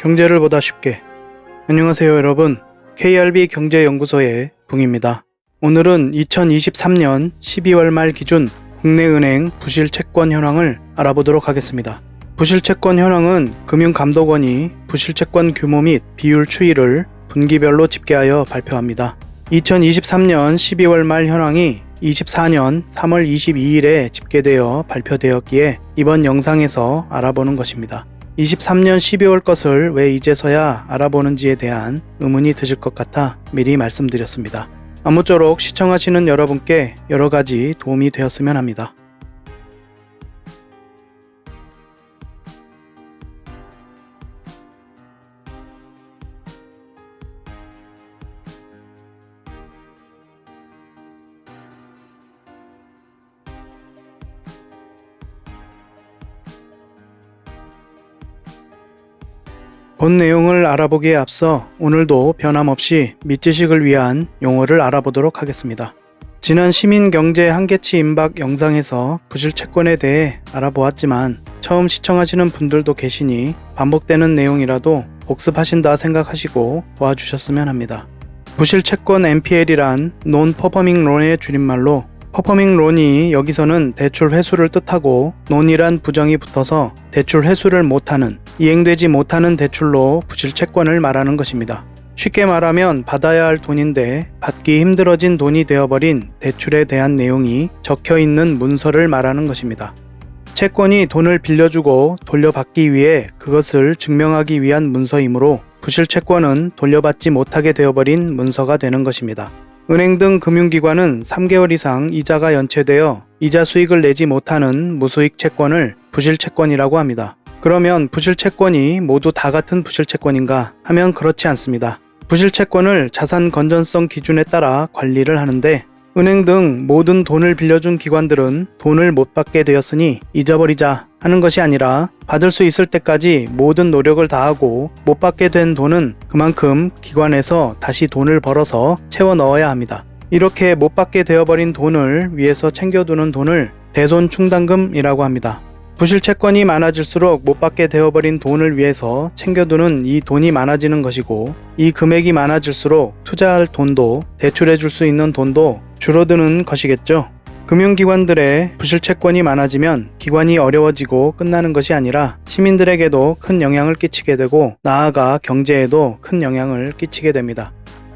경제를 보다 쉽게. 안녕하세요 여러분, KRB 경제연구소의 붕입니다. 오늘은 2023년 12월 말 기준 국내 은행 부실채권 현황을 알아보도록 하겠습니다. 부실채권 현황은 금융감독원이 부실채권 규모 및 비율 추이를 분기별로 집계하여 발표합니다. 2023년 12월 말 현황이 24년 3월 22일에 집계되어 발표되었기에 이번 영상에서 알아보는 것입니다. 23년 12월 것을 왜 이제서야 알아보는지에 대한 의문이 드실 것 같아 미리 말씀드렸습니다. 아무쪼록 시청하시는 여러분께 여러가지 도움이 되었으면 합니다. 본 내용을 알아보기에 앞서 오늘도 변함없이 밑지식을 위한 용어를 알아보도록 하겠습니다. 지난 시민경제 한계치 임박 영상에서 부실채권에 대해 알아보았지만 처음 시청하시는 분들도 계시니 반복되는 내용이라도 복습하신다 생각하시고 도와주셨으면 합니다. 부실채권 NPL이란 Non-Performing Loan의 줄임말로 퍼포밍 론이 여기서는 대출 회수를 뜻하고 논이란 부정이 붙어서 대출 회수를 못하는, 이행되지 못하는 대출로 부실채권을 말하는 것입니다. 쉽게 말하면 받아야 할 돈인데 받기 힘들어진 돈이 되어버린 대출에 대한 내용이 적혀있는 문서를 말하는 것입니다. 채권이 돈을 빌려주고 돌려받기 위해 그것을 증명하기 위한 문서이므로 부실채권은 돌려받지 못하게 되어버린 문서가 되는 것입니다. 은행 등 금융기관은 3개월 이상 이자가 연체되어 이자 수익을 내지 못하는 무수익 채권을 부실채권이라고 합니다. 그러면 부실채권이 모두 다 같은 부실채권인가 하면 그렇지 않습니다. 부실채권을 자산 건전성 기준에 따라 관리를 하는데 은행 등 모든 돈을 빌려준 기관들은 돈을 못 받게 되었으니 잊어버리자 하는 것이 아니라 받을 수 있을 때까지 모든 노력을 다하고 못 받게 된 돈은 그만큼 기관에서 다시 돈을 벌어서 채워 넣어야 합니다. 이렇게 못 받게 되어버린 돈을 위해서 챙겨두는 돈을 대손충당금이라고 합니다. 부실채권이 많아질수록 못 받게 되어버린 돈을 위해서 챙겨두는 이 돈이 많아지는 것이고 이 금액이 많아질수록 투자할 돈도 대출해 줄 수 있는 돈도 줄어드는 것이겠죠. 금융기관들의 부실채권이 많아지면 기관이 어려워지고 끝나는 것이 아니라 시민들에게도 큰 영향을 끼치게 되고 나아가 경제에도 큰 영향을 끼치게 됩니다.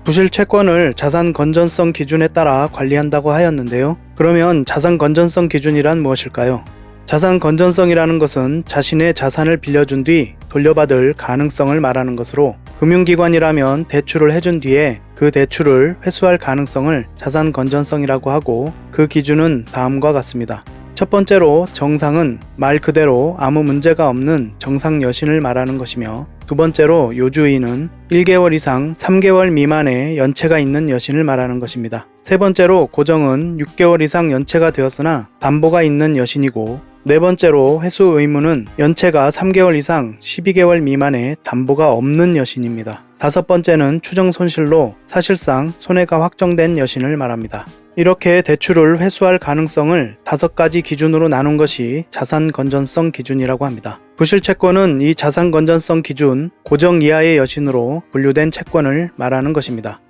부실채권을 자산 건전성 기준에 따라 관리한다고 하였는데요. 그러면 자산 건전성 기준이란 무엇일까요? 자산 건전성이라는 것은 자신의 자산을 빌려준 뒤 돌려받을 가능성을 말하는 것으로 금융기관이라면 대출을 해준 뒤에 그 대출을 회수할 가능성을 자산 건전성이라고 하고 그 기준은 다음과 같습니다. 첫 번째로 정상은 말 그대로 아무 문제가 없는 정상 여신을 말하는 것이며 두 번째로 요주의는 1개월 이상 3개월 미만의 연체가 있는 여신을 말하는 것입니다. 세 번째로 고정은 6개월 이상 연체가 되었으나 담보가 있는 여신이고 네 번째로 회수 의무는 연체가 3개월 이상 12개월 미만의 담보가 없는 여신입니다. 다섯 번째는 추정 손실로 사실상 손해가 확정된 여신을 말합니다. 이렇게 대출을 회수할 가능성을 5가지 기준으로 나눈 것이 자산 건전성 기준이라고 합니다. 부실채권은 이 자산 건전성 기준 고정 이하의 여신으로 분류된 채권을 말하는 것입니다.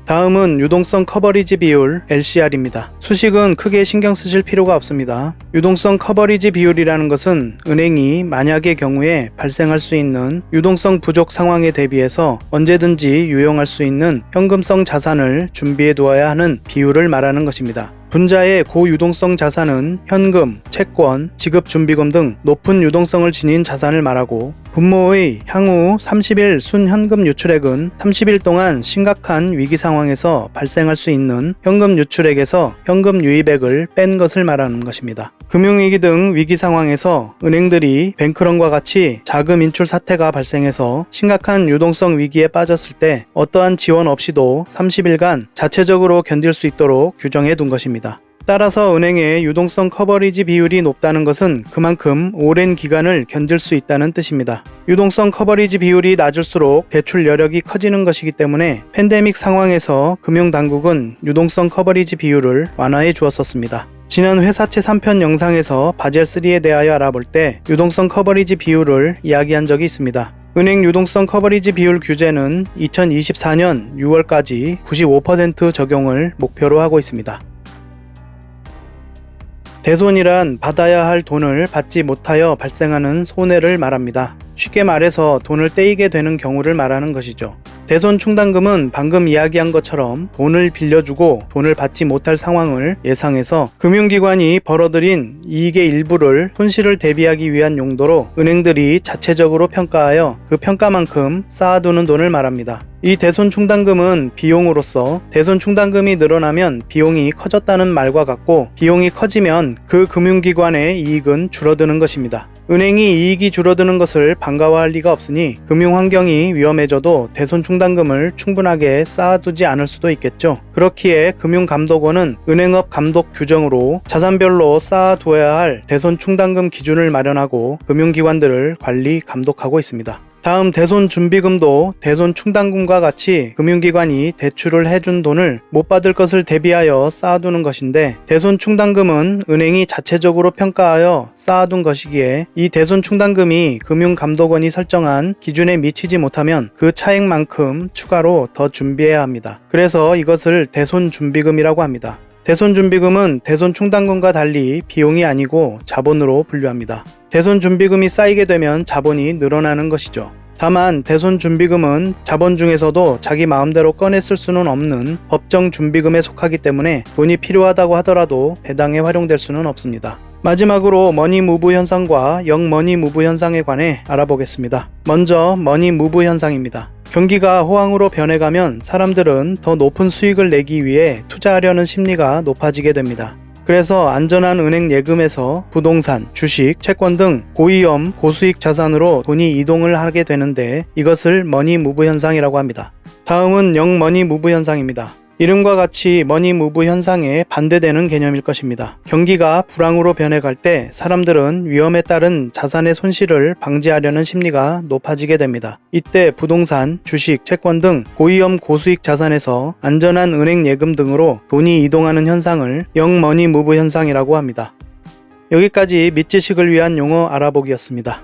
다음은 유동성 커버리지 비율 LCR입니다. 수식은 크게 신경 쓰실 필요가 없습니다. 유동성 커버리지 비율이라는 것은 은행이 만약의 경우에 발생할 수 있는 유동성 부족 상황에 대비해서 언제든지 유용할 수 있는 현금성 자산을 준비해 두어야 하는 비율을 말하는 것입니다. 분자의 고유동성 자산은 현금, 채권, 지급준비금 등 높은 유동성을 지닌 자산을 말하고 분모의 향후 30일 순현금 유출액은 30일 동안 심각한 위기 상황에서 발생할 수 있는 현금 유출액에서 현금 유입액을 뺀 것을 말하는 것입니다. 금융위기 등 위기 상황에서 은행들이 뱅크런과 같이 자금 인출 사태가 발생해서 심각한 유동성 위기에 빠졌을 때 어떠한 지원 없이도 30일간 자체적으로 견딜 수 있도록 규정해 둔 것입니다. 것입니다. 따라서 은행의 유동성 커버리지 비율이 높다는 것은 그만큼 오랜 기간을 견딜 수 있다는 뜻입니다. 유동성 커버리지 비율이 낮을수록 대출 여력이 커지는 것이기 때문에 팬데믹 상황에서 금융당국은 유동성 커버리지 비율을 완화해 주었었습니다. 지난 회사채 3편 영상에서 바젤3에 대하여 알아볼 때 유동성 커버리지 비율을 이야기한 적이 있습니다. 은행 유동성 커버리지 비율 규제는 2024년 6월까지 95% 적용을 목표로 하고 있습니다. 대손이란 받아야 할 돈을 받지 못하여 발생하는 손해를 말합니다. 쉽게 말해서 돈을 떼이게 되는 경우를 말하는 것이죠. 대손 충당금은 방금 이야기한 것처럼 돈을 빌려주고 돈을 받지 못할 상황을 예상해서 금융기관이 벌어들인 이익의 일부를 손실을 대비하기 위한 용도로 은행들이 자체적으로 평가하여 그 평가만큼 쌓아두는 돈을 말합니다. 이 대손 충당금은 비용으로서 대손 충당금이 늘어나면 비용이 커졌다는 말과 같고 비용이 커지면 그 금융기관의 이익은 줄어드는 것입니다. 은행이 이익이 줄어드는 것을 반가워할 리가 없으니 금융환경이 위험해져도 대손 충당금을 충분하게 쌓아두지 않을 수도 있겠죠. 그렇기에 금융감독원은 은행업 감독 규정으로 자산별로 쌓아두어야 할 대손 충당금 기준을 마련하고 금융기관들을 관리 감독하고 있습니다. 다음 대손 준비금도 대손 충당금과 같이 금융기관이 대출을 해준 돈을 못 받을 것을 대비하여 쌓아두는 것인데 대손 충당금은 은행이 자체적으로 평가하여 쌓아둔 것이기에 이 대손 충당금이 금융감독원이 설정한 기준에 미치지 못하면 그 차액만큼 추가로 더 준비해야 합니다. 그래서 이것을 대손 준비금이라고 합니다. 대손 준비금은 대손 충당금과 달리 비용이 아니고 자본으로 분류합니다. 대손 준비금이 쌓이게 되면 자본이 늘어나는 것이죠. 다만 대손 준비금은 자본 중에서도 자기 마음대로 꺼내 쓸 수는 없는 법정 준비금에 속하기 때문에 돈이 필요하다고 하더라도 배당에 활용될 수는 없습니다. 마지막으로 머니 무브 현상과 영머니 무브 현상에 관해 알아보겠습니다. 먼저 머니 무브 현상입니다. 경기가 호황으로 변해가면 사람들은 더 높은 수익을 내기 위해 투자하려는 심리가 높아지게 됩니다. 그래서 안전한 은행 예금에서 부동산, 주식, 채권 등 고위험, 고수익 자산으로 돈이 이동을 하게 되는데 이것을 머니 무브 현상이라고 합니다. 다음은 영머니 무브 현상입니다. 이름과 같이 머니 무브 현상에 반대되는 개념일 것입니다. 경기가 불황으로 변해갈 때 사람들은 위험에 따른 자산의 손실을 방지하려는 심리가 높아지게 됩니다. 이때 부동산, 주식, 채권 등 고위험 고수익 자산에서 안전한 은행 예금 등으로 돈이 이동하는 현상을 영머니 무브 현상이라고 합니다. 여기까지 밑지식을 위한 용어 알아보기였습니다.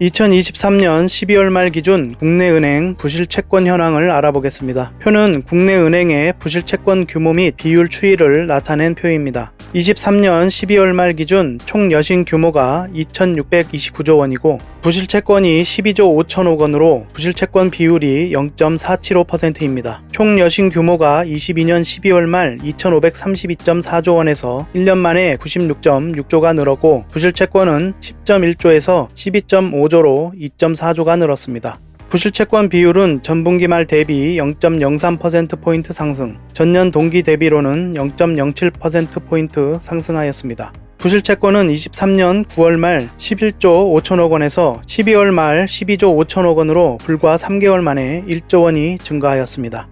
2023년 12월 말 기준 국내 은행 부실채권 현황을 알아보겠습니다. 표는 국내 은행의 부실채권 규모 및 비율 추이를 나타낸 표입니다. 23년 12월 말 기준 총 여신 규모가 2,629조 원이고 부실채권이 12조 5천억 원으로 부실채권 비율이 0.475%입니다. 총 여신 규모가 22년 12월 말 2,532.4조 원에서 1년 만에 96.6조가 늘었고 부실채권은 10.1조에서 12.5조로 2.4조가 늘었습니다. 부실채권 비율은 전분기 말 대비 0.03%포인트 상승, 전년 동기 대비로는 0.07%포인트 상승하였습니다. 부실채권은 23년 9월 말 11조 5천억 원에서 12월 말 12조 5천억 원으로 불과 3개월 만에 1조 원이 증가하였습니다.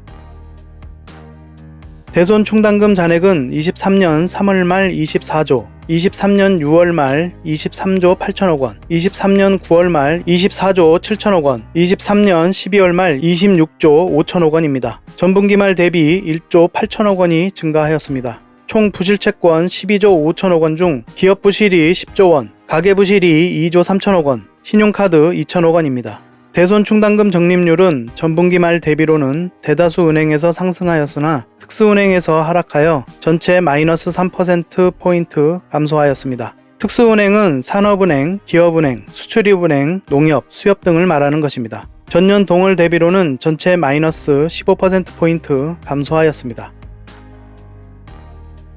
대손 충당금 잔액은 23년 3월 말 24조, 23년 6월 말 23조 8천억 원, 23년 9월 말 24조 7천억 원, 23년 12월 말 26조 5천억 원입니다. 전분기 말 대비 1조 8천억 원이 증가하였습니다. 총 부실채권 12조 5천억 원 중 기업 부실이 10조 원, 가계 부실이 2조 3천억 원, 신용카드 2천억 원입니다. 대손 충당금 적립률은 전분기 말 대비로는 대다수 은행에서 상승하였으나 특수은행에서 하락하여 전체 마이너스 3%포인트 감소하였습니다. 특수은행은 산업은행, 기업은행, 수출입은행, 농협, 수협 등을 말하는 것입니다. 전년 동월 대비로는 전체 마이너스 15%포인트 감소하였습니다.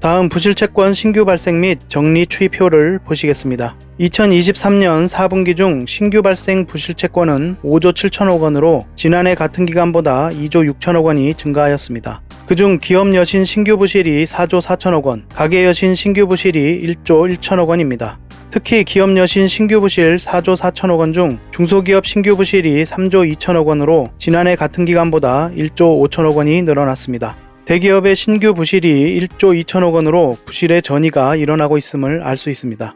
다음 부실채권 신규 발생 및 정리 추이표를 보시겠습니다. 2023년 4분기 중 신규 발생 부실채권은 5조 7천억 원으로 지난해 같은 기간보다 2조 6천억 원이 증가하였습니다. 그중 기업 여신 신규 부실이 4조 4천억 원, 가계 여신 신규 부실이 1조 1천억 원입니다. 특히 기업 여신 신규 부실 4조 4천억 원 중 중소기업 신규 부실이 3조 2천억 원으로 지난해 같은 기간보다 1조 5천억 원이 늘어났습니다. 대기업의 신규 부실이 1조 2천억 원으로 부실의 전이가 일어나고 있음을 알 수 있습니다.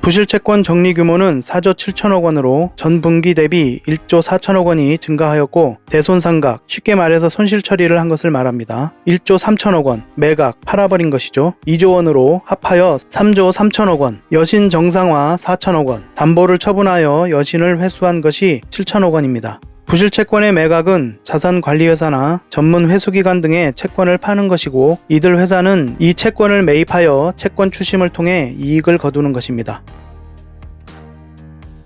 부실채권 정리 규모는 4조 7천억 원으로 전 분기 대비 1조 4천억 원이 증가하였고 대손상각, 쉽게 말해서 손실 처리를 한 것을 말합니다. 1조 3천억 원, 매각, 팔아버린 것이죠. 2조 원으로 합하여 3조 3천억 원, 여신 정상화 4천억 원, 담보를 처분하여 여신을 회수한 것이 7천억 원입니다. 부실채권의 매각은 자산관리회사나 전문 회수기관 등의 채권을 파는 것이고 이들 회사는 이 채권을 매입하여 채권 추심을 통해 이익을 거두는 것입니다.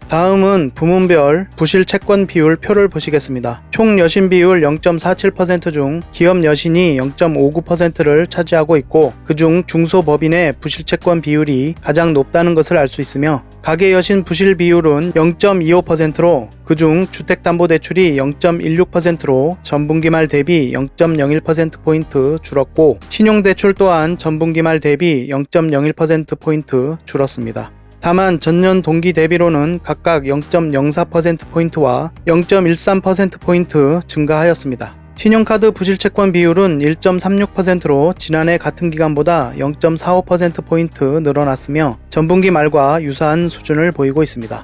다음은 부문별 부실채권 비율 표를 보시겠습니다. 총 여신 비율 0.47% 중 기업 여신이 0.59%를 차지하고 있고 그중 중소법인의 부실채권 비율이 가장 높다는 것을 알 수 있으며 가계 여신 부실 비율은 0.25%로 그중 주택담보대출이 0.16%로 전분기 말 대비 0.01%포인트 줄었고 신용대출 또한 전분기 말 대비 0.01%포인트 줄었습니다. 다만 전년 동기 대비로는 각각 0.04%포인트와 0.13%포인트 증가하였습니다. 신용카드 부실채권 비율은 1.36%로 지난해 같은 기간보다 0.45%포인트 늘어났으며 전분기 말과 유사한 수준을 보이고 있습니다.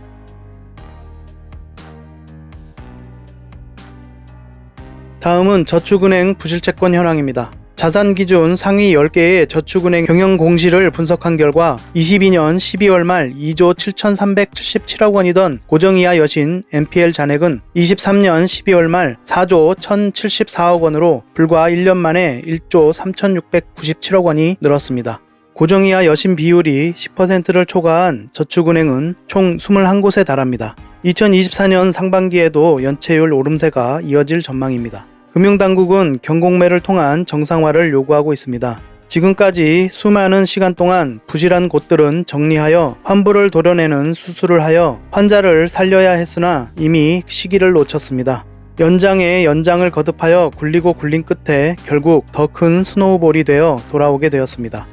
다음은 저축은행 부실채권 현황입니다. 자산기준 상위 10개의 저축은행 경영공시를 분석한 결과 22년 12월 말 2조 7,377억 원이던 고정이하 여신 NPL 잔액은 23년 12월 말 4조 1,074억 원으로 불과 1년 만에 1조 3,697억 원이 늘었습니다. 고정이하 여신 비율이 10%를 초과한 저축은행은 총 21곳에 달합니다. 2024년 상반기에도 연체율 오름세가 이어질 전망입니다. 금융당국은 경공매를 통한 정상화를 요구하고 있습니다. 지금까지 수많은 시간 동안 부실한 곳들은 정리하여 환부를 도려내는 수술을 하여 환자를 살려야 했으나 이미 시기를 놓쳤습니다. 연장에 연장을 거듭하여 굴리고 굴린 끝에 결국 더 큰 스노우볼이 되어 돌아오게 되었습니다.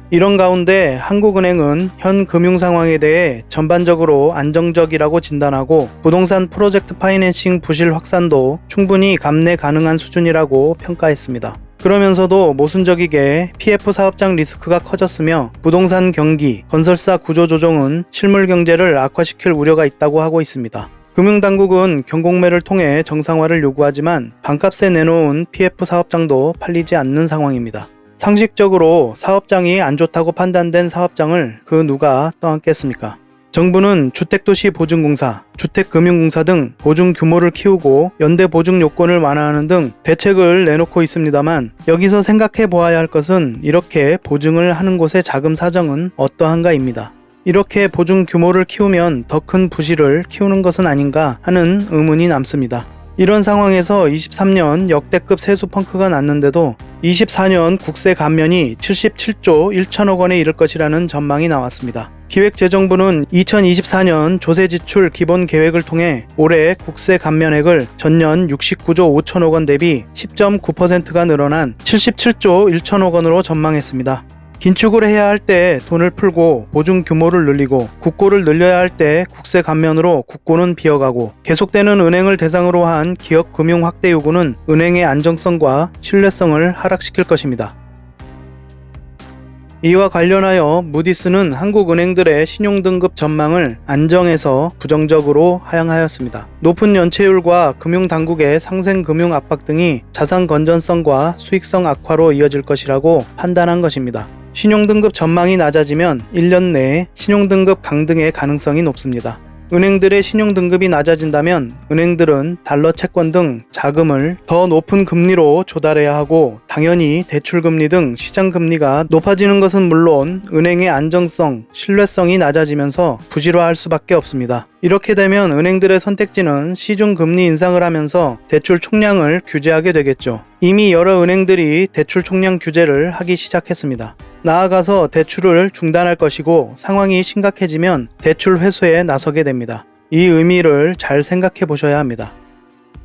이런 가운데 한국은행은 현 금융 상황에 대해 전반적으로 안정적이라고 진단하고 부동산 프로젝트 파이낸싱 부실 확산도 충분히 감내 가능한 수준이라고 평가했습니다. 그러면서도 모순적이게 PF 사업장 리스크가 커졌으며 부동산 경기, 건설사 구조 조정은 실물 경제를 악화시킬 우려가 있다고 하고 있습니다. 금융당국은 경공매를 통해 정상화를 요구하지만 반값에 내놓은 PF 사업장도 팔리지 않는 상황입니다. 상식적으로 사업장이 안 좋다고 판단된 사업장을 그 누가 떠안겠습니까? 정부는 주택도시보증공사, 주택금융공사 등 보증 규모를 키우고 연대 보증 요건을 완화하는 등 대책을 내놓고 있습니다만 여기서 생각해 보아야 할 것은 이렇게 보증을 하는 곳의 자금 사정은 어떠한가입니다. 이렇게 보증 규모를 키우면 더 큰 부실을 키우는 것은 아닌가 하는 의문이 남습니다. 이런 상황에서 23년 역대급 세수 펑크가 났는데도 24년 국세 감면이 77조 1천억 원에 이를 것이라는 전망이 나왔습니다. 기획재정부는 2024년 조세지출 기본계획을 통해 올해 국세 감면액을 전년 69조 5천억 원 대비 10.9%가 늘어난 77조 1천억 원으로 전망했습니다. 긴축을 해야 할 때 돈을 풀고 보증 규모를 늘리고 국고를 늘려야 할 때 국세 감면으로 국고는 비어가고 계속되는 은행을 대상으로 한 기업 금융 확대 요구는 은행의 안정성과 신뢰성을 하락시킬 것입니다. 이와 관련하여 무디스는 한국은행들의 신용등급 전망을 안정에서 부정적으로 하향하였습니다. 높은 연체율과 금융당국의 상생 금융 압박 등이 자산 건전성과 수익성 악화로 이어질 것이라고 판단한 것입니다. 신용등급 전망이 낮아지면 1년 내에 신용등급 강등의 가능성이 높습니다. 은행들의 신용 등급이 낮아진다면 은행들은 달러 채권 등 자금을 더 높은 금리로 조달해야 하고, 당연히 대출 금리 등 시장 금리가 높아지는 것은 물론 은행의 안정성, 신뢰성이 낮아지면서 부실화할 수밖에 없습니다. 이렇게 되면 은행들의 선택지는 시중 금리 인상을 하면서 대출 총량을 규제하게 되겠죠. 이미 여러 은행들이 대출 총량 규제를 하기 시작했습니다. 나아가서 대출을 중단할 것이고, 상황이 심각해지면 대출 회수에 나서게 됩니다. 이 의미를 잘 생각해 보셔야 합니다.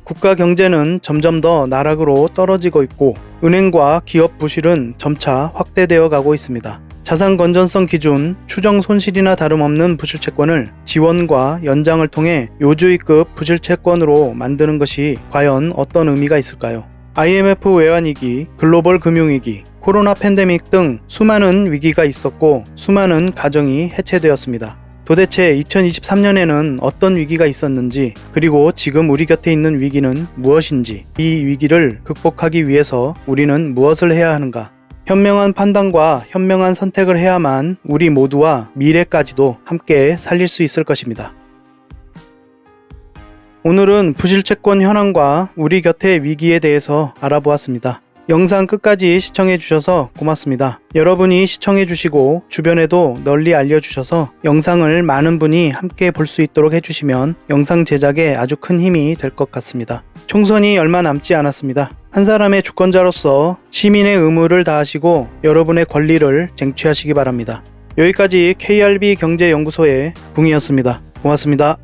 국가 경제는 점점 더 나락으로 떨어지고 있고, 은행과 기업 부실은 점차 확대되어 가고 있습니다. 자산 건전성 기준, 추정 손실이나 다름없는 부실채권을 지원과 연장을 통해 요주의급 부실채권으로 만드는 것이 과연 어떤 의미가 있을까요? IMF 외환위기, 글로벌 금융위기, 코로나 팬데믹 등 수많은 위기가 있었고 수많은 가정이 해체되었습니다. 도대체 2023년에는 어떤 위기가 있었는지, 그리고 지금 우리 곁에 있는 위기는 무엇인지, 이 위기를 극복하기 위해서 우리는 무엇을 해야 하는가? 현명한 판단과 현명한 선택을 해야만 우리 모두와 미래까지도 함께 살릴 수 있을 것입니다. 오늘은 부실채권 현황과 우리 곁의 위기에 대해서 알아보았습니다. 영상 끝까지 시청해주셔서 고맙습니다. 여러분이 시청해주시고 주변에도 널리 알려주셔서 영상을 많은 분이 함께 볼 수 있도록 해주시면 영상 제작에 아주 큰 힘이 될 것 같습니다. 총선이 얼마 남지 않았습니다. 한 사람의 주권자로서 시민의 의무를 다하시고 여러분의 권리를 쟁취하시기 바랍니다. 여기까지 KRB 경제연구소의 붕이었습니다. 고맙습니다.